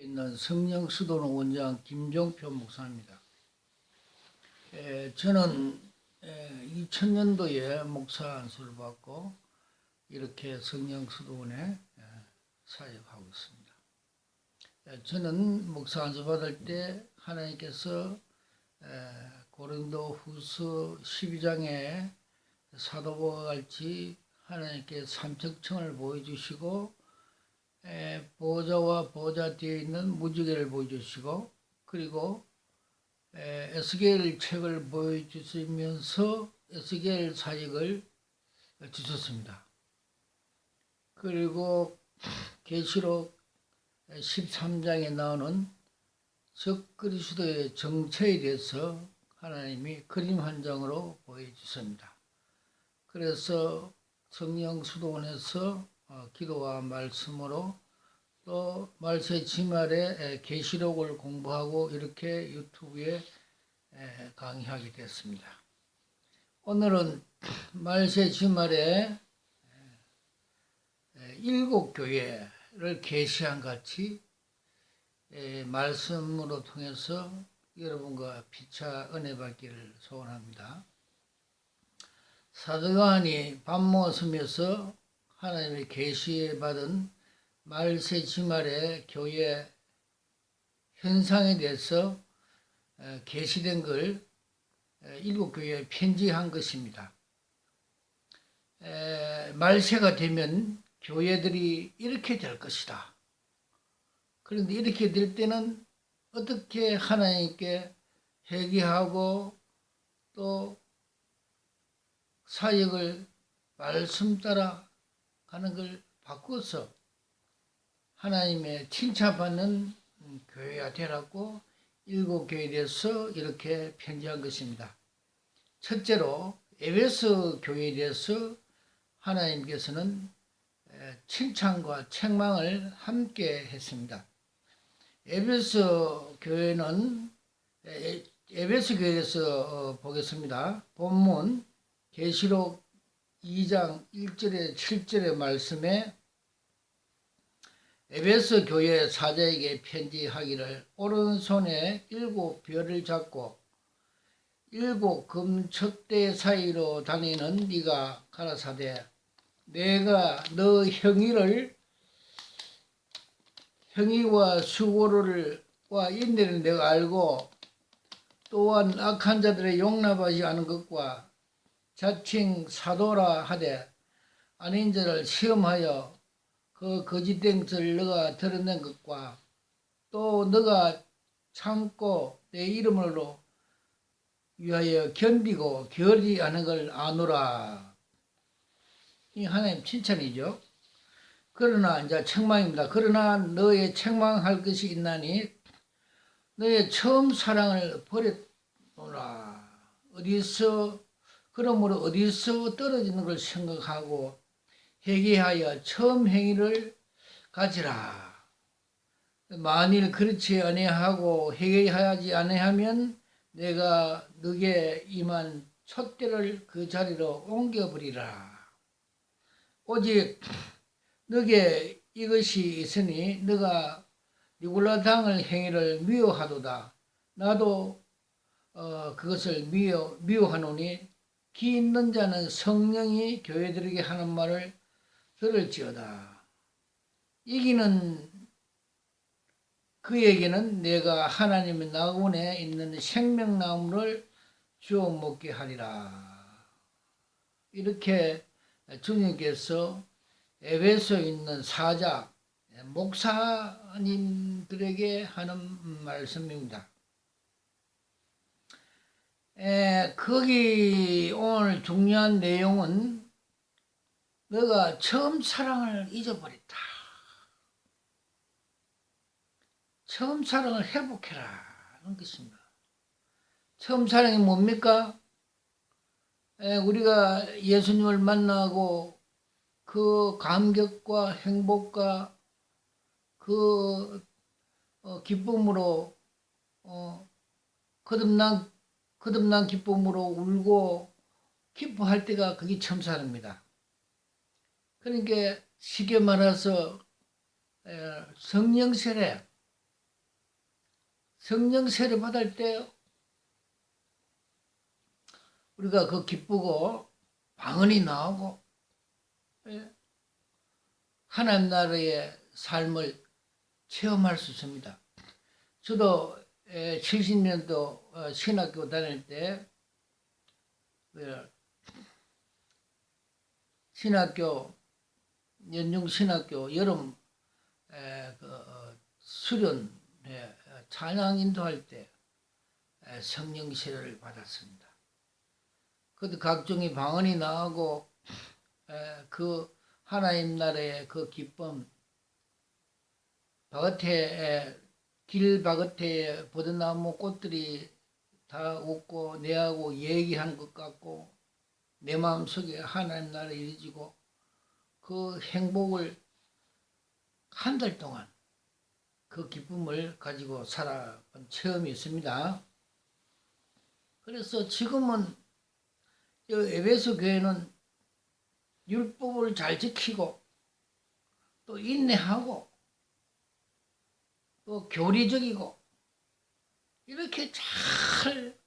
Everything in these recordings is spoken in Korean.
있는 성령수도원 원장 김종표 목사입니다. 저는 2000년도에 목사 안수를 받고 이렇게 성령수도원에 사역하고 있습니다. 저는 목사 안수 받을 때 하나님께서 고린도 후서 12장에 사도보와 같이 하나님께 삼척청을 보여주시고 보호자와 보호자 뒤에 있는 무지개를 보여주시고, 그리고 에스겔 책을 보여주시면서 에스겔 사역을 주셨습니다. 그리고 계시록 13장에 나오는 적그리스도의 정체에 대해서 하나님이 그림 한 장으로 보여주십니다. 그래서 성령수도원에서 기도와 말씀으로 또 말세 지말에 계시록을 공부하고 이렇게 유튜브에 강의하게 됐습니다. 오늘은 말세 지말에 7교회를 계시한 같이 말씀으로 통해서 여러분과 피차 은혜 받기를 소원합니다. 사도 요한이 밥 먹으면서 하나님의 계시에 받은 말세 지말의 교회 현상에 대해서 계시된 걸 7교회에 편지한 것입니다. 말세가 되면 교회들이 이렇게 될 것이다. 그런데 이렇게 될 때는 어떻게 하나님께 회개하고 또 사역을 말씀 따라 가는 걸 바꾸어서 하나님의 칭찬받는 교회가 되라고 7교회에 대해서 이렇게 편지한 것입니다. 첫째로 에베소 교회에 대해서 하나님께서는 칭찬과 책망을 함께 했습니다. 에베소 교회는 에베소 교회에서 보겠습니다. 본문 계시록 2장 1절에 7절의 말씀에 에베소 교회 사자에게 편지하기를 오른손에 7별을 잡고 7 금촛대 사이로 다니는 네가 가라사대 내가 너 형의와 수고로와 인내를 내가 알고 또한 악한 자들의 용납하지 않은 것과 자칭 사도라 하되 아닌 자를 시험하여 그 거짓된 것을 너가 드러낸 것과 또 너가 참고 내 이름으로 위하여 견디고 게으르지 않은 걸 아노라. 이 하나님 칭찬이죠. 그러나 이제 책망입니다. 그러나 너의 책망할 것이 있나니 너의 처음 사랑을 버렸노라. 그러므로 어디서 떨어지는 걸 생각하고 회개하여 처음 행위를 가지라. 만일 그렇지 아니하고 회개하지 아니하면 내가 너게 임한 촛대를 그 자리로 옮겨버리라. 오직 너게 이것이 있으니 너가 니골라당의 행위를 미워하도다. 나도 그것을 미워하노니 기 있는 자는 성령이 교회들에게 하는 말을 들을지어다. 이기는 그에게는 내가 하나님의 나원에 있는 생명나무를 주워 먹게 하리라. 이렇게 주님께서 에베소에 있는 사자, 목사님들에게 하는 말씀입니다. 거기 오늘 중요한 내용은 너가 처음 사랑을 잊어버렸다. 처음 사랑을 회복해라. 하는 것입니다. 처음 사랑이 뭡니까? 우리가 예수님을 만나고 그 감격과 행복과 그 기쁨으로 거듭난 기쁨으로 울고 기뻐할 때가 그게 처음 사랑입니다. 그러니까 쉽게 말해서 성령 세례, 성령 세례 받을 때 우리가 그 기쁘고 방언이 나오고 하나님 나라의 삶을 체험할 수 있습니다. 저도 70년도 신학교 다닐 때 신학교 연중 신학교 여름 수련 찬양 인도할 때 성령 세례를 받았습니다. 그때 각종의 방언이 나오고 그 하나님 나라의 그 기쁨, 길 바깥에 버드나무 꽃들이 다 웃고 내하고 얘기하는 것 같고 내 마음속에 하나님 나라 이루어지고 그 행복을 한 달 동안 그 기쁨을 가지고 살아본 체험이 있습니다. 그래서 지금은 에베소 교회는 율법을 잘 지키고 또 인내하고 또 교리적이고 이렇게 잘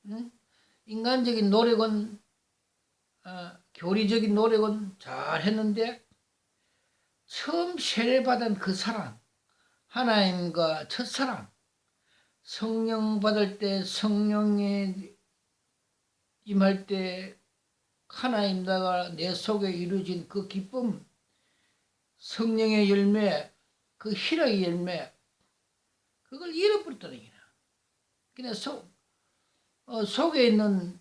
인간적인 노력은 교리적인 노력은 잘 했는데 처음 세례받은 그 사랑, 하나님과 첫사랑, 성령 받을 때 성령에 임할 때 하나님 나라가 내 속에 이루어진 그 기쁨, 성령의 열매, 그 희락의 열매, 그걸 잃어버렸다는 얘기야. 그냥 속에 있는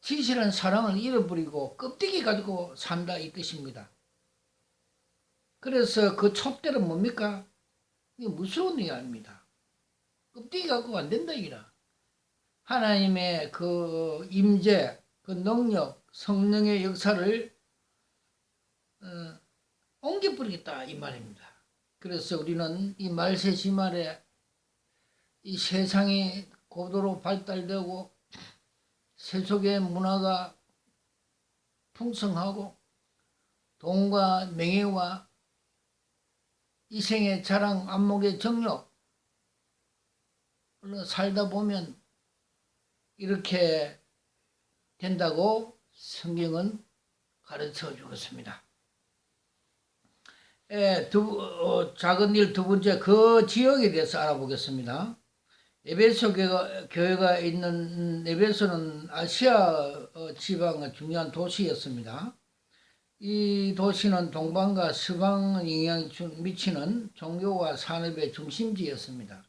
진실한 사랑을 잃어버리고 껍데기 가지고 산다 이 뜻입니다. 그래서 그 촛대는 뭡니까? 이게 무서운 얘기 아닙니다. 껍데기 갖고 안 된다 이기라. 하나님의 그 임재, 그 능력, 성령의 역사를 옮겨버리겠다 이 말입니다. 그래서 우리는 이 말세지말에 이 세상이 고도로 발달되고 세속의 문화가 풍성하고 돈과 명예와 이생의 자랑, 안목의 정욕 살다 보면 이렇게 된다고 성경은 가르쳐 주었습니다. 작은 일 두 번째, 그 지역에 대해서 알아보겠습니다. 에베소 교회가 있는 에베소는 아시아 지방의 중요한 도시였습니다. 이 도시는 동방과 서방에 영향을 미치는 종교와 산업의 중심지였습니다.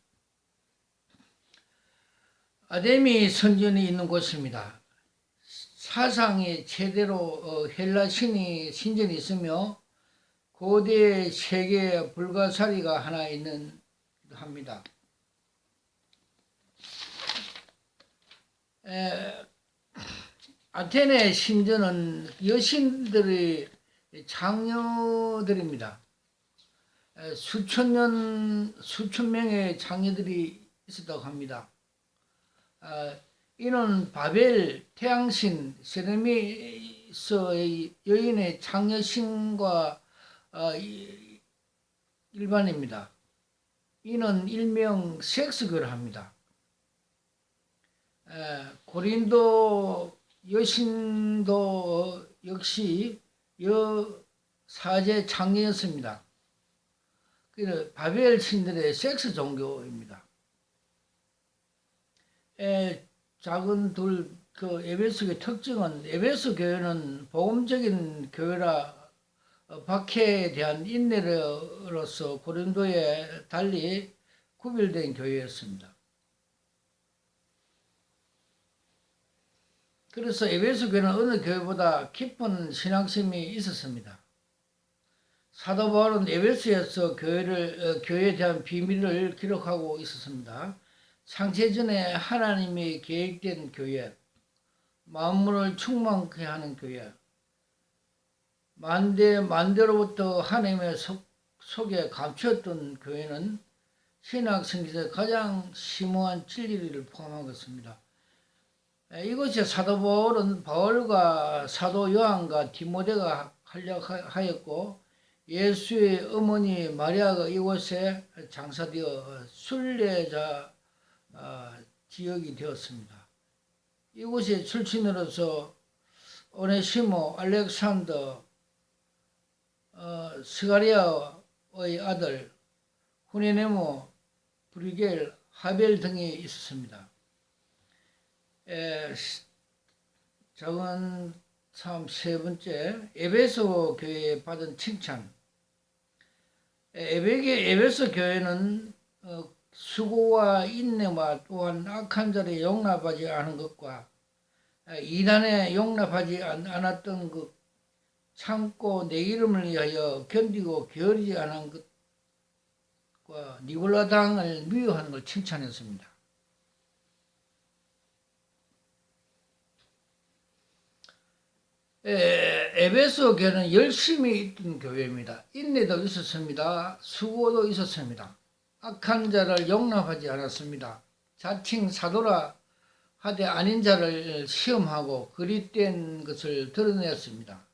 아데미 선전이 있는 곳입니다. 사상이 제대로 헬라 신전이 있으며 고대 세계 불가사리가 하나 있는 합니다. 아테네 신전은 여신들의 장녀들입니다. 수천 명의 장녀들이 있었다고 합니다. 이는 바벨 태양신 세레미스의 여인의 장녀신과 일반입니다. 이는 일명 섹스교를 합니다. 고린도 여신도 역시 여사제 장녀였습니다. 바벨 신들의 섹스 종교입니다. 작은 그 에베소 교회 특징은 에베소 교회는 복음적인 교회라 박해에 대한 인내로서 고린도에 달리 구별된 교회였습니다. 그래서 에베소 교회는 어느 교회보다 깊은 신앙심이 있었습니다. 사도 바울은 에베소에서 교회에 대한 비밀을 기록하고 있었습니다. 창세전에 하나님이 계획된 교회, 만물을 충만케 하는 교회, 만대로부터 하나님의 속에 감추었던 교회는 신학 성경에서 가장 심오한 진리를 포함한 것입니다. 이것이 사도 바울과 사도 요한과 디모데가 활약하였고 예수의 어머니 마리아가 이곳에 장사되어 순례자 지역이 되었습니다. 이곳의 출신으로서 오네시모, 알렉산더, 스가리아의 아들 후네네모, 브리겔, 하벨 등이 있었습니다. 작은 참 세 번째, 에베소 교회에 받은 칭찬. 에베소 교회는 수고와 인내와 또한 악한 자를 용납하지 않은 것과 이단에 용납하지 않았던 것, 참고 내 이름을 위하여 견디고 게으르지 않은 것과 니골라당을 미워하는 걸 칭찬했습니다. 에베소 교회는 열심히 있던 교회입니다. 인내도 있었습니다. 수고도 있었습니다. 악한 자를 용납하지 않았습니다. 자칭 사도라 하되 아닌 자를 시험하고 그릿된 것을 드러냈습니다.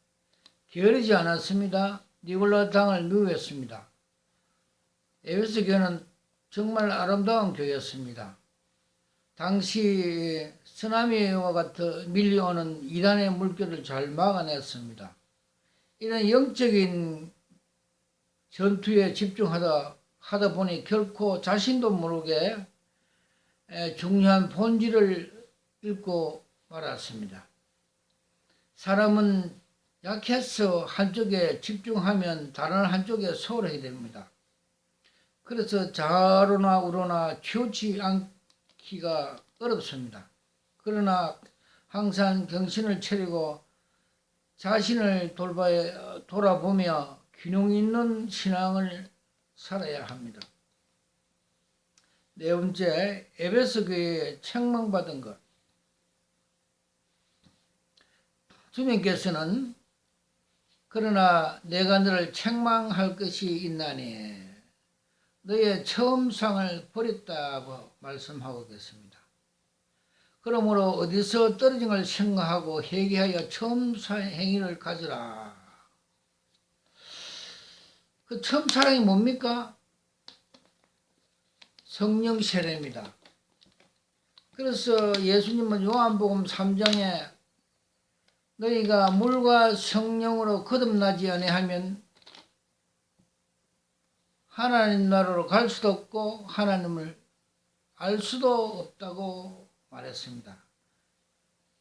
게으르지 않았습니다. 니골라당을 미워했습니다. 에베소 교회는 정말 아름다운 교회였습니다. 당시 쓰나미와 같은 밀려오는 이단의 물결을 잘 막아냈습니다. 이런 영적인 전투에 집중하다 보니 결코 자신도 모르게 중요한 본질을 잃고 말았습니다. 사람은 약해서 한쪽에 집중하면 다른 한쪽에 소홀하게 됩니다. 그래서 좌로나 우로나 치우치 않기가 어렵습니다. 그러나 항상 정신을 차리고 자신을 돌아보며 균형 있는 신앙을 살아야 합니다. 네 번째, 에베소 교회에 책망받은 것. 주님께서는 그러나 내가 너를 책망할 것이 있나니 너의 처음 상을 버렸다고 말씀하고 계십니다. 그러므로 어디서 떨어진 걸 생각하고 회개하여 처음 행위를 가져라. 그 처음 사랑이 뭡니까? 성령 세례입니다. 그래서 예수님은 요한복음 3장에 너희가 물과 성령으로 거듭나지 아니하면 하나님 나라로 갈 수도 없고 하나님을 알 수도 없다고 말했습니다.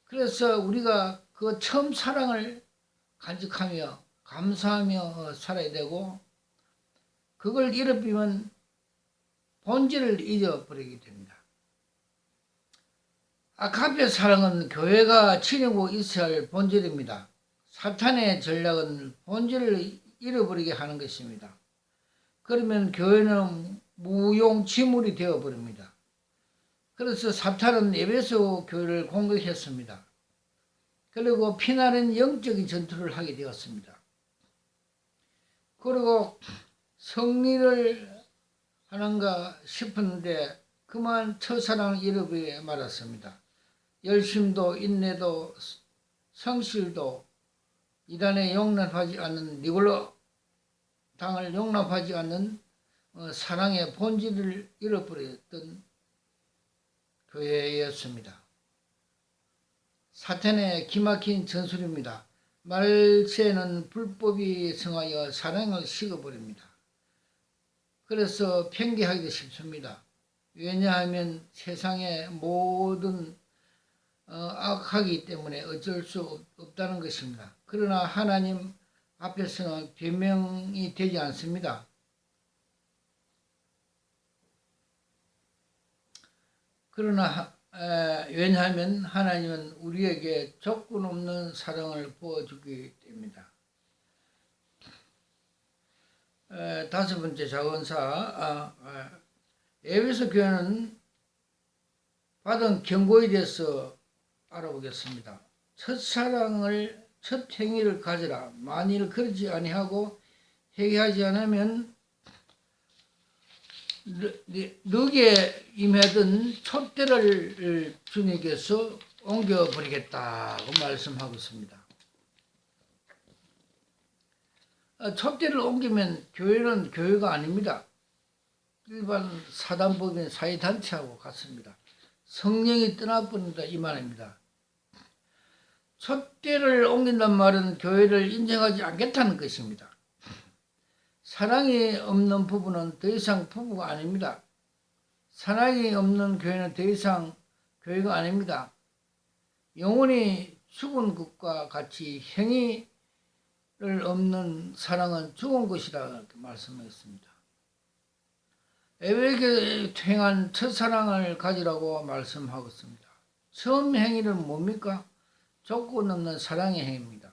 그래서 우리가 그 처음 사랑을 간직하며 감사하며 살아야 되고 그걸 잃어버리면 본질을 잊어버리게 됩니다. 아가페 사랑은 교회가 지니고 있어야 할 본질입니다. 사탄의 전략은 본질을 잃어버리게 하는 것입니다. 그러면 교회는 무용지물이 되어버립니다. 그래서 사탄은 에베소 교회를 공격했습니다. 그리고 피나는 영적인 전투를 하게 되었습니다. 그리고 승리를 하는가 싶었는데 그만 첫사랑을 잃어버리게 말았습니다. 열심도 인내도 성실도 이단에 용납하지 않는 니골라 당을 용납하지 않는 사랑의 본질을 잃어버렸던 교회였습니다. 사탄의 기막힌 전술입니다. 말세는 불법이 성하여 사랑을 식어버립니다. 그래서 편개하기도 쉽습니다. 왜냐하면 세상의 모든 악하기 때문에 어쩔 수 없다는 것입니다. 그러나 하나님 앞에서는 변명이 되지 않습니다. 그러나 왜냐하면 하나님은 우리에게 조건 없는 사랑을 부어주기 때문입니다. 다섯 번째 자원사 에베소 교회는 받은 경고에 대해서 알아보겠습니다. 첫사랑을 첫 행위를 가져라. 만일 그러지 아니하고 회개하지 않으면 너에게 임하던 촛대를 주님께서 옮겨버리겠다고 말씀하고 있습니다. 촛대를 옮기면 교회는 교회가 아닙니다. 일반 사단법인 사회단체하고 같습니다. 성령이 떠나버린다 이 말입니다. 촛대를 옮긴단 말은 교회를 인정하지 않겠다는 것입니다. 사랑이 없는 부부는 더 이상 부부가 아닙니다. 사랑이 없는 교회는 더 이상 교회가 아닙니다. 영혼이 죽은 것과 같이 행위를 없는 사랑은 죽은 것이다 이렇게 말씀했습니다. 에베에게 행한 첫사랑을 가지라고 말씀하고 있습니다. 처음 행위는 뭡니까? 조건 없는 사랑의 행위입니다.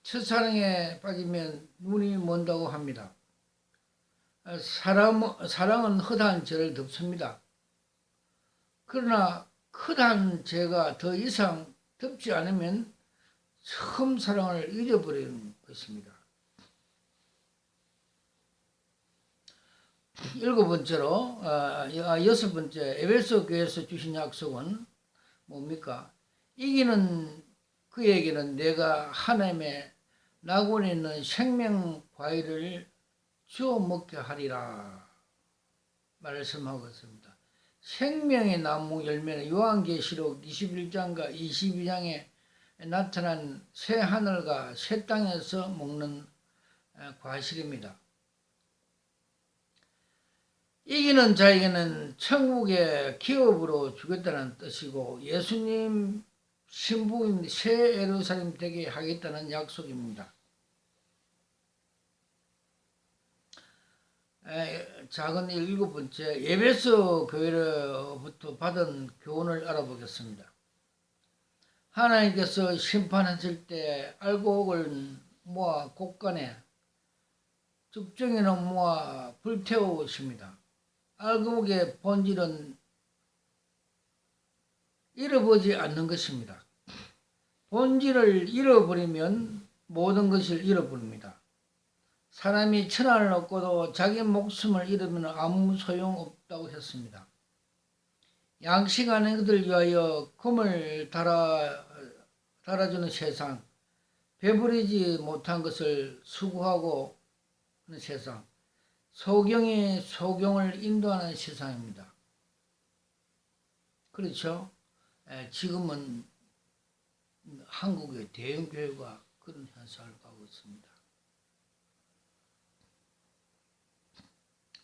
첫사랑에 빠지면 눈이 먼다고 합니다. 사랑은 허다한 죄를 덮습니다. 그러나 허다한 죄가 더 이상 덮지 않으면 처음 사랑을 잊어버리는 것입니다. 여섯 번째, 에베소 교회에서 주신 약속은 뭡니까? 이기는 그에게는 내가 하나님의 낙원에 있는 생명 과일을 주워 먹게 하리라 말씀하고 있습니다. 생명의 나무 열매는 요한계시록 21장과 22장에 나타난 새 하늘과 새 땅에서 먹는 과실입니다. 이기는 자에게는 천국의 기업으로 주겠다는 뜻이고 예수님 신부인 새 예루살렘 되게 하겠다는 약속입니다. 작은 일곱 번째, 에베소 교회로부터 받은 교훈을 알아보겠습니다. 하나님께서 심판하실 때 알곡을 모아 곳간에 죽정이는 모아 불태우십니다. 알곡의 본질은 잃어버리지 않는 것입니다. 본질을 잃어버리면 모든 것을 잃어버립니다. 사람이 천하를 얻고도 자기 목숨을 잃으면 아무 소용없다고 했습니다. 양식 아닌 것을 위하여 금을 달아주는 세상, 배부리지 못한 것을 수고하고 하는 세상, 소경이 소경을 인도하는 세상입니다. 그렇죠? 지금은 한국의 대형교회가 그런 현상을 가고 있습니다.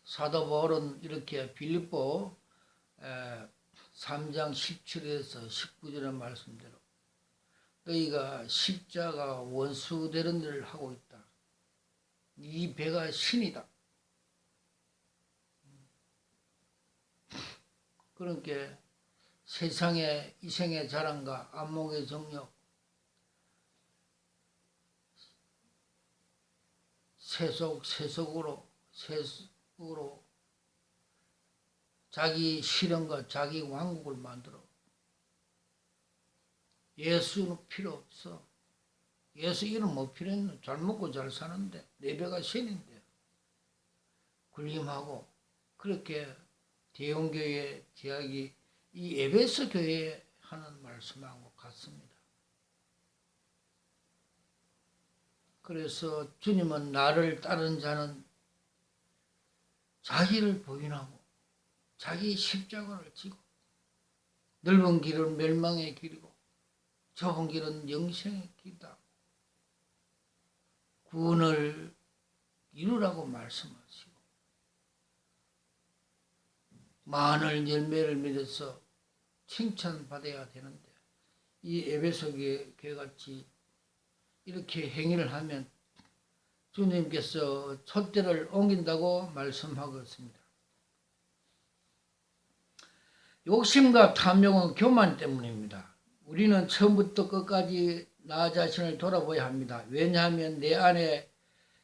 사도 바울은 이렇게 빌립보 3장 17에서 19절의 말씀대로 너희가 십자가 원수 되는 일을 하고 있다. 이 배가 신이다. 그러니까 세상의 이생의 자랑과 안목의 정력, 세속으로 자기 실현과 자기 왕국을 만들어. 예수는 필요 없어. 예수 이름 뭐 필요했노? 잘 먹고 잘 사는데 내 배가 신인데 군림하고 그렇게 대형교회 제약이 이 에베소 교회에 하는 말씀하고 같습니다. 그래서 주님은 나를 따른 자는 자기를 부인하고 자기 십자가를 지고 넓은 길은 멸망의 길이고 좁은 길은 영생의 길이다. 구원을 이루라고 말씀하시고 많은 열매를 맺어서 칭찬받아야 되는데 이 에베소 교회같이 이렇게 행위를 하면 주님께서 촛대를 옮긴다고 말씀하고 있습니다. 욕심과 탐욕은 교만 때문입니다. 우리는 처음부터 끝까지 나 자신을 돌아봐야 합니다. 왜냐하면 내 안에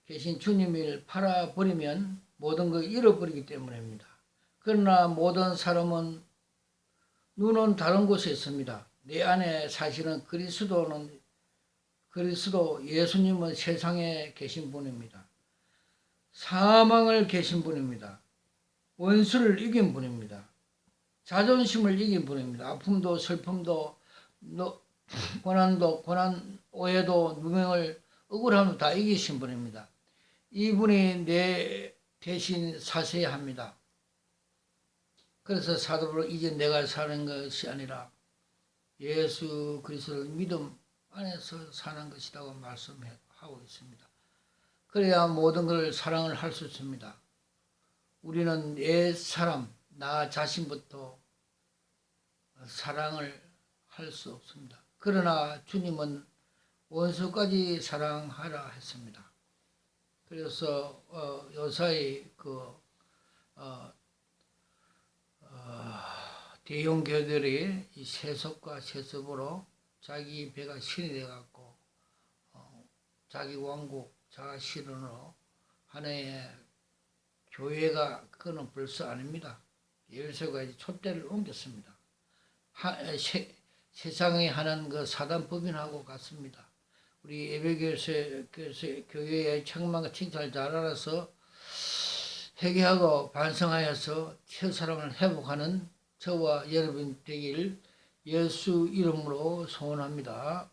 계신 주님을 팔아버리면 모든 걸 잃어버리기 때문입니다. 그러나 모든 사람은 눈은 다른 곳에 있습니다. 내 안에 사실은 그리스도 예수님은 세상에 계신 분입니다. 사망을 계신 분입니다. 원수를 이긴 분입니다. 자존심을 이긴 분입니다. 아픔도 슬픔도 고난, 오해도, 누명을 억울함도 다 이기신 분입니다. 이분이 내 대신 사셔야 합니다. 그래서 사도 바울은 이제 내가 사는 것이 아니라 예수 그리스도를 믿음 안에서 사는 것이라고 말씀하고 있습니다. 그래야 모든 걸 사랑을 할 수 있습니다. 우리는 옛 사람, 나 자신부터 사랑을 할 수 없습니다. 그러나 주님은 원수까지 사랑하라 했습니다. 그래서 요사이 대형 교회들이 이 세속과 세습으로 자기 배가 신이 돼갖고 자기 왕국, 자가 실현으로 하나의 교회가 그거는 벌써 아닙니다. 열쇠가 이제 촛대를 옮겼습니다. 세상에 하는 그 사단 법인하고 같습니다. 우리 예배교회의 책망과 칭찬을 잘 알아서 회개하고 반성하여서 첫사랑을 회복하는 저와 여러분 되길 예수 이름으로 소원합니다.